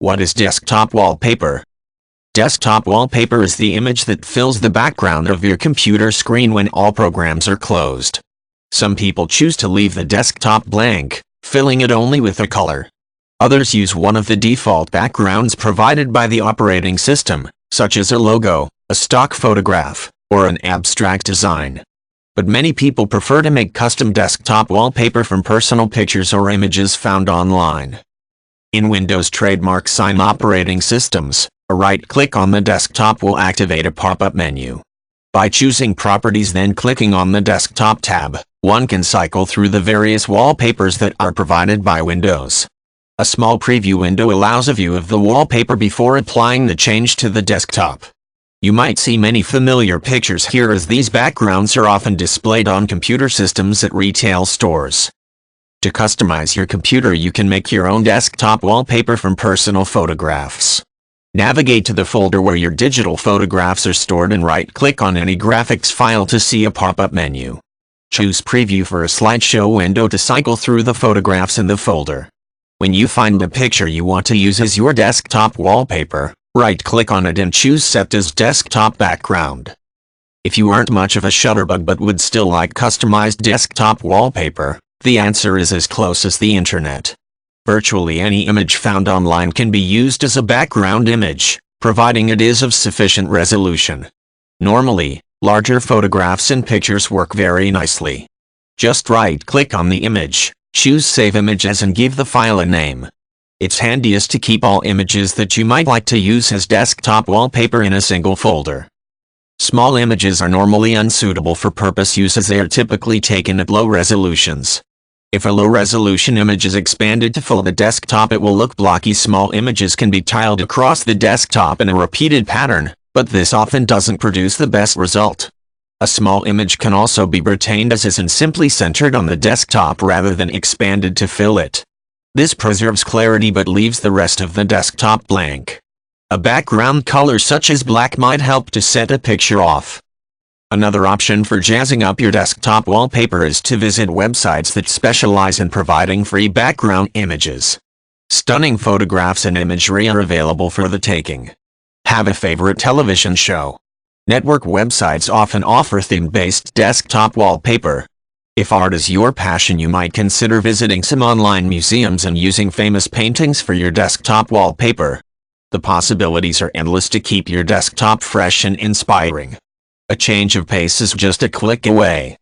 What is desktop wallpaper? Desktop wallpaper is the image that fills the background of your computer screen when all programs are closed. Some people choose to leave the desktop blank, filling it only with a color. Others use one of the default backgrounds provided by the operating system, such as a logo, a stock photograph, or an abstract design. But many people prefer to make custom desktop wallpaper from personal pictures or images found online. In Windows trademark sign operating systems, a right-click on the desktop will activate a pop-up menu. By choosing Properties then clicking on the Desktop tab, one can cycle through the various wallpapers that are provided by Windows. A small preview window allows a view of the wallpaper before applying the change to the desktop. You might see many familiar pictures here as these backgrounds are often displayed on computer systems at retail stores. To customize your computer, you can make your own desktop wallpaper from personal photographs. Navigate to the folder where your digital photographs are stored and right-click on any graphics file to see a pop-up menu. Choose Preview for a slideshow window to cycle through the photographs in the folder. When you find a picture you want to use as your desktop wallpaper, right-click on it and choose Set as Desktop Background. If you aren't much of a shutterbug but would still like customized desktop wallpaper, the answer is as close as the internet. Virtually any image found online can be used as a background image, providing it is of sufficient resolution. Normally, larger photographs and pictures work very nicely. Just right-click on the image, choose Save Image As and give the file a name. It's handiest to keep all images that you might like to use as desktop wallpaper in a single folder. Small images are normally unsuitable for purpose use as they are typically taken at low resolutions. If a low-resolution image is expanded to fill the desktop, it will look blocky. Small images can be tiled across the desktop in a repeated pattern, but this often doesn't produce the best result. A small image can also be retained as is and simply centered on the desktop rather than expanded to fill it. This preserves clarity but leaves the rest of the desktop blank. A background color such as black might help to set a picture off. Another option for jazzing up your desktop wallpaper is to visit websites that specialize in providing free background images. Stunning photographs and imagery are available for the taking. Have a favorite television show? Network websites often offer theme-based desktop wallpaper. If art is your passion, you might consider visiting some online museums and using famous paintings for your desktop wallpaper. The possibilities are endless to keep your desktop fresh and inspiring. A change of pace is just a click away.